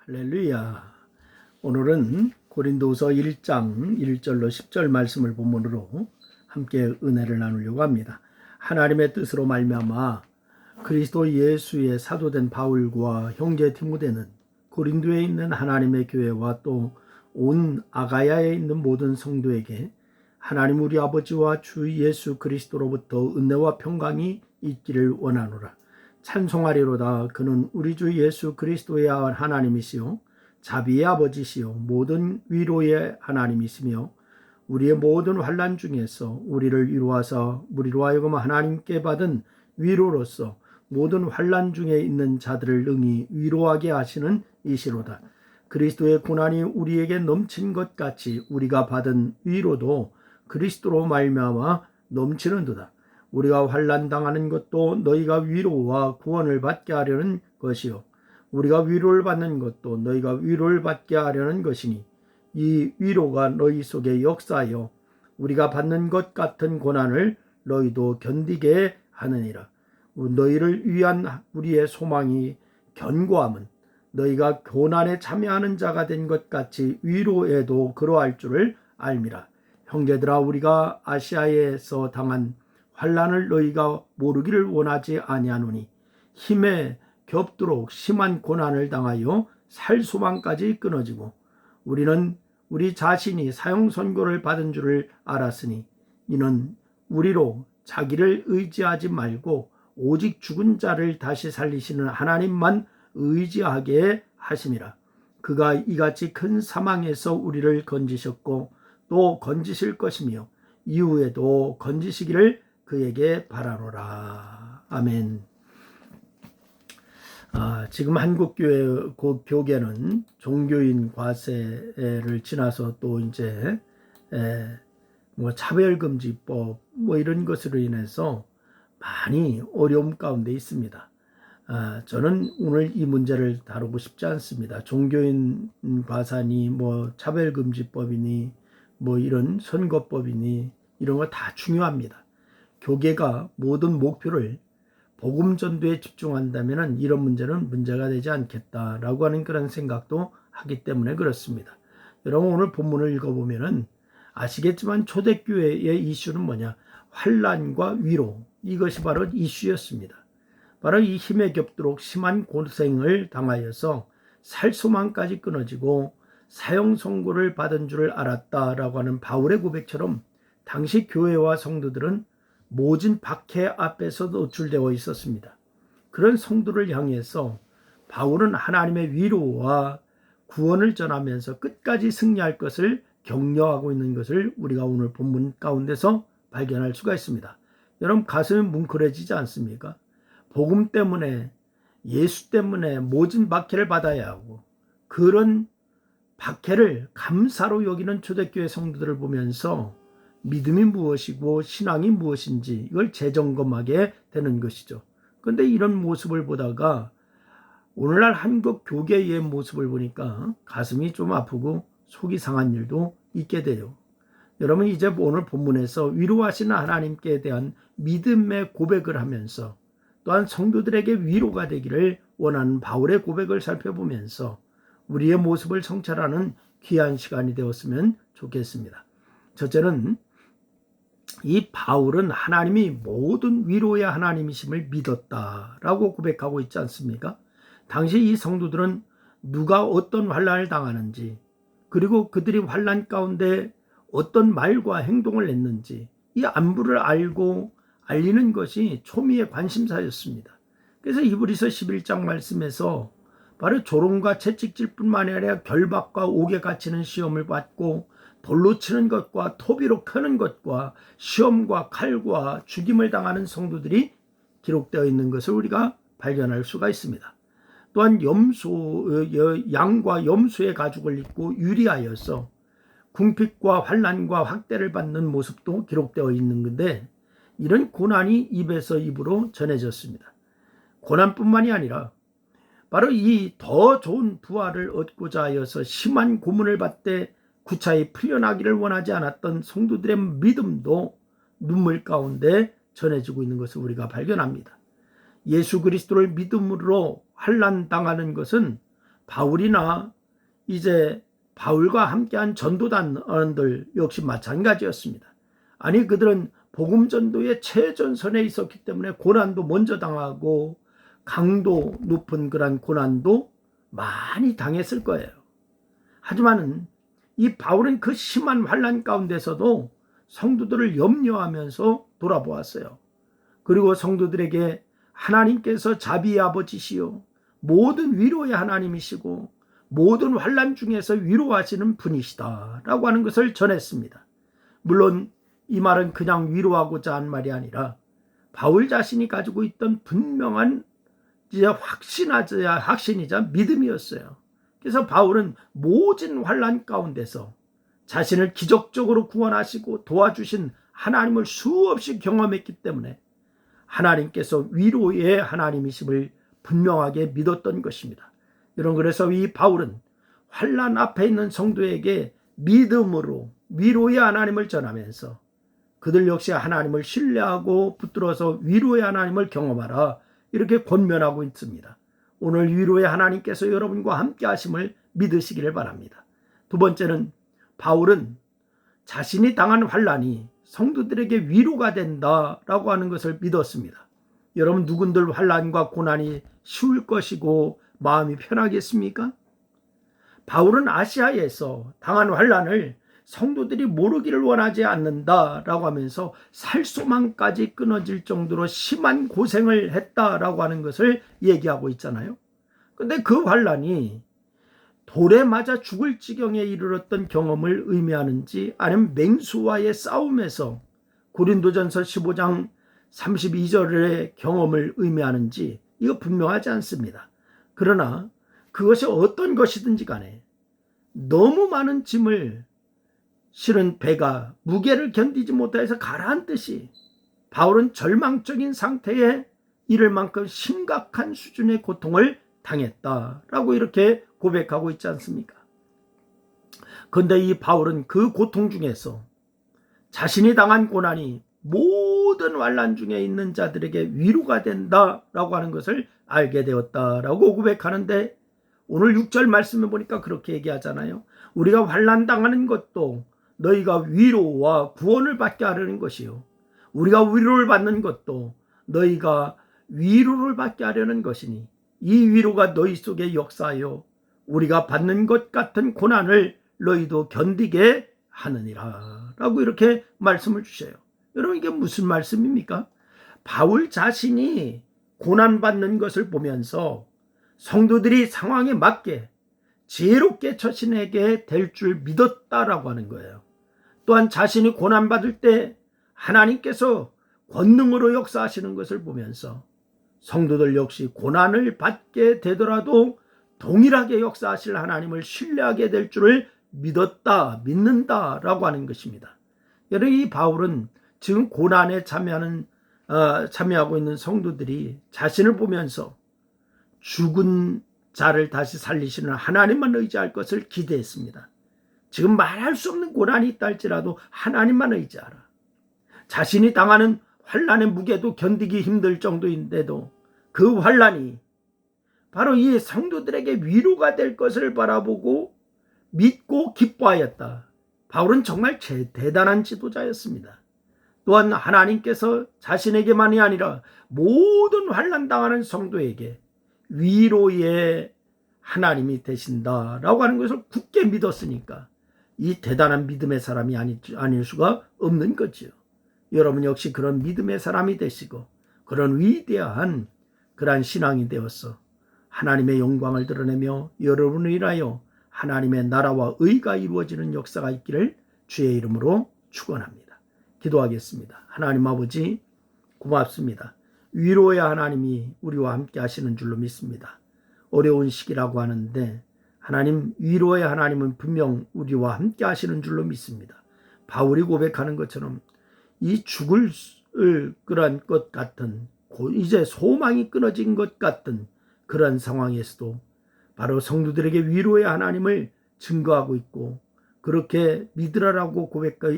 할렐루야. 오늘은 고린도서 1장 1절로 10절 말씀을 본문으로 함께 은혜를 나누려고 합니다. 하나님의 뜻으로 말미암아 그리스도 예수의 사도된 바울과 형제 디모데는 고린도에 있는 하나님의 교회와 또 온 아가야에 있는 모든 성도에게 하나님 우리 아버지와 주 예수 그리스도로부터 은혜와 평강이 있기를 원하노라. 찬송하리로다. 그는 우리 주 예수 그리스도의 하나님이시요 자비의 아버지시요 모든 위로의 하나님이시며 우리의 모든 환난 중에서 우리를 위로하사 우리로 하여금 하나님께 받은 위로로서 모든 환난 중에 있는 자들을 능히 위로하게 하시는 이시로다. 그리스도의 고난이 우리에게 넘친 것 같이 우리가 받은 위로도 그리스도로 말미암아 넘치는도다. 우리가 환난 당하는 것도 너희가 위로와 구원을 받게 하려는 것이요 우리가 위로를 받는 것도 너희가 위로를 받게 하려는 것이니 이 위로가 너희 속에 역사하여 우리가 받는 것 같은 고난을 너희도 견디게 하느니라. 너희를 위한 우리의 소망이 견고함은 너희가 고난에 참여하는 자가 된 것 같이 위로에도 그러할 줄을 알미라. 형제들아, 우리가 아시아에서 당한 환난을 너희가 모르기를 원하지 아니하노니 힘에 겹도록 심한 고난을 당하여 살 소망까지 끊어지고 우리는 우리 자신이 사형 선고를 받은 줄을 알았으니 이는 우리로 자기를 의지하지 말고 오직 죽은 자를 다시 살리시는 하나님만 의지하게 하심이라. 그가 이같이 큰 사망에서 우리를 건지셨고 또 건지실 것이며 이후에도 건지시기를 그에게 바라노라. 아멘. 지금 한국 교계는 종교인 과세를 지나서 또 이제 차별금지법 이런 것으로 인해서 많이 어려움 가운데 있습니다. 저는 오늘 이 문제를 다루고 싶지 않습니다. 종교인 과사니 차별금지법이니 이런 선거법이니 이런 거 다 중요합니다. 교계가 모든 목표를 복음 전도에 집중한다면 이런 문제는 문제가 되지 않겠다라고 하는 그런 생각도 하기 때문에 그렇습니다. 여러분, 오늘 본문을 읽어보면 아시겠지만 초대교회의 이슈는 뭐냐? 환난과 위로, 이것이 바로 이슈였습니다. 바로 이 힘에 겹도록 심한 고생을 당하여서 살 소망까지 끊어지고 사형 선고를 받은 줄을 알았다라고 하는 바울의 고백처럼 당시 교회와 성도들은 모진 박해 앞에서 노출되어 있었습니다. 그런 성도를 향해서 바울은 하나님의 위로와 구원을 전하면서 끝까지 승리할 것을 격려하고 있는 것을 우리가 오늘 본문 가운데서 발견할 수가 있습니다. 여러분, 가슴이 뭉클해지지 않습니까? 복음 때문에, 예수 때문에 모진 박해를 받아야 하고 그런 박해를 감사로 여기는 초대교회 성도들을 보면서 믿음이 무엇이고 신앙이 무엇인지 이걸 재점검하게 되는 것이죠. 그런데 이런 모습을 보다가 오늘날 한국 교계의 모습을 보니까 가슴이 좀 아프고 속이 상한 일도 있게 돼요. 여러분, 이제 오늘 본문에서 위로하시는 하나님께 대한 믿음의 고백을 하면서 또한 성도들에게 위로가 되기를 원하는 바울의 고백을 살펴보면서 우리의 모습을 성찰하는 귀한 시간이 되었으면 좋겠습니다. 첫째는 이 바울은 하나님이 모든 위로의 하나님이심을 믿었다라고 고백하고 있지 않습니까? 당시 이 성도들은 누가 어떤 환난을 당하는지 그리고 그들이 환난 가운데 어떤 말과 행동을 했는지 이 안부를 알고 알리는 것이 초미의 관심사였습니다. 그래서 이브리서 11장 말씀에서 바로 조롱과 채찍질 뿐만 아니라 결박과 옥에 갇히는 시험을 받고 돌로 치는 것과 토비로 켜는 것과 시험과 칼과 죽임을 당하는 성도들이 기록되어 있는 것을 우리가 발견할 수가 있습니다. 또한 양과 염소의 가죽을 입고 유리하여서 궁핍과 환난과 학대를 받는 모습도 기록되어 있는 건데 이런 고난이 입에서 입으로 전해졌습니다. 고난뿐만이 아니라 바로 이 더 좋은 부활을 얻고자 하여서 심한 고문을 받되 구차히 풀려나기를 원하지 않았던 성도들의 믿음도 눈물 가운데 전해지고 있는 것을 우리가 발견합니다. 예수 그리스도를 믿음으로 환난 당하는 것은 바울이나 이제 바울과 함께한 전도단원들 역시 마찬가지였습니다. 아니 그들은 복음 전도의 최전선에 있었기 때문에 고난도 먼저 당하고 강도 높은 그런 고난도 많이 당했을 거예요. 하지만은 이 바울은 그 심한 환난 가운데서도 성도들을 염려하면서 돌아보았어요. 그리고 성도들에게 하나님께서 자비의 아버지시요 모든 위로의 하나님이시고 모든 환난 중에서 위로하시는 분이시다라고 하는 것을 전했습니다. 물론 이 말은 그냥 위로하고자 한 말이 아니라 바울 자신이 가지고 있던 분명한 확신이자 믿음이었어요. 그래서 바울은 모진 환난 가운데서 자신을 기적적으로 구원하시고 도와주신 하나님을 수없이 경험했기 때문에 하나님께서 위로의 하나님이심을 분명하게 믿었던 것입니다. 여러분, 그래서 이 바울은 환난 앞에 있는 성도에게 믿음으로 위로의 하나님을 전하면서 그들 역시 하나님을 신뢰하고 붙들어서 위로의 하나님을 경험하라 이렇게 권면하고 있습니다. 오늘 위로의 하나님께서 여러분과 함께 하심을 믿으시기를 바랍니다. 두 번째는 바울은 자신이 당한 환난이 성도들에게 위로가 된다라고 하는 것을 믿었습니다. 여러분, 누군들 환난과 고난이 쉬울 것이고 마음이 편하겠습니까? 바울은 아시아에서 당한 환난을 성도들이 모르기를 원하지 않는다라고 하면서 살소망까지 끊어질 정도로 심한 고생을 했다라고 하는 것을 얘기하고 있잖아요. 근데 그 환난이 돌에 맞아 죽을 지경에 이르렀던 경험을 의미하는지 아니면 맹수와의 싸움에서 고린도전서 15장 32절의 경험을 의미하는지 이거 분명하지 않습니다. 그러나 그것이 어떤 것이든지 간에 너무 많은 짐을 실은 배가 무게를 견디지 못해서 가라앉듯이 바울은 절망적인 상태에 이를 만큼 심각한 수준의 고통을 당했다라고 이렇게 고백하고 있지 않습니까? 그런데 이 바울은 그 고통 중에서 자신이 당한 고난이 모든 환난 중에 있는 자들에게 위로가 된다라고 하는 것을 알게 되었다라고 고백하는데, 오늘 6절 말씀에 보니까 그렇게 얘기하잖아요. 우리가 환난 당하는 것도 너희가 위로와 구원을 받게 하려는 것이요, 우리가 위로를 받는 것도 너희가 위로를 받게 하려는 것이니 이 위로가 너희 속에 역사하여 우리가 받는 것 같은 고난을 너희도 견디게 하느니라 라고 이렇게 말씀을 주셔요. 여러분, 이게 무슨 말씀입니까? 바울 자신이 고난받는 것을 보면서 성도들이 상황에 맞게 지혜롭게 처신하게 될 줄 믿었다라고 하는 거예요. 또한 자신이 고난받을 때 하나님께서 권능으로 역사하시는 것을 보면서 성도들 역시 고난을 받게 되더라도 동일하게 역사하실 하나님을 신뢰하게 될 줄을 믿는다라고 하는 것입니다. 여러분, 이 바울은 지금 고난에 참여하고 있는 성도들이 자신을 보면서 죽은 자를 다시 살리시는 하나님만 의지할 것을 기대했습니다. 지금 말할 수 없는 고난이 있다 할지라도 하나님만 의지하라. 자신이 당하는 환난의 무게도 견디기 힘들 정도인데도 그 환난이 바로 이 성도들에게 위로가 될 것을 바라보고 믿고 기뻐하였다. 바울은 정말 대단한 지도자였습니다. 또한 하나님께서 자신에게만이 아니라 모든 환난 당하는 성도에게 위로의 하나님이 되신다라고 하는 것을 굳게 믿었으니까 이 대단한 믿음의 사람이 아닐 수가 없는 거지요. 여러분 역시 그런 믿음의 사람이 되시고 그런 위대한 그러한 신앙이 되어서 하나님의 영광을 드러내며 여러분을 위하여 하나님의 나라와 의가 이루어지는 역사가 있기를 주의 이름으로 축원합니다. 기도하겠습니다. 하나님 아버지, 고맙습니다. 위로의 하나님이 우리와 함께 하시는 줄로 믿습니다. 어려운 시기라고 하는데 하나님, 위로의 하나님은 분명 우리와 함께 하시는 줄로 믿습니다. 바울이 고백하는 것처럼 이 죽을 그런 것 같은, 이제 소망이 끊어진 것 같은 그런 상황에서도 바로 성도들에게 위로의 하나님을 증거하고 있고 그렇게 믿으라라고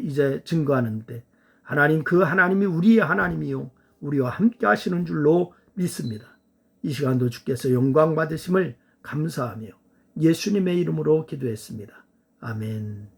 이제 증거하는데, 하나님, 그 하나님이 우리의 하나님이요 우리와 함께 하시는 줄로 믿습니다. 이 시간도 주께서 영광 받으심을 감사하며 예수님의 이름으로 기도했습니다. 아멘.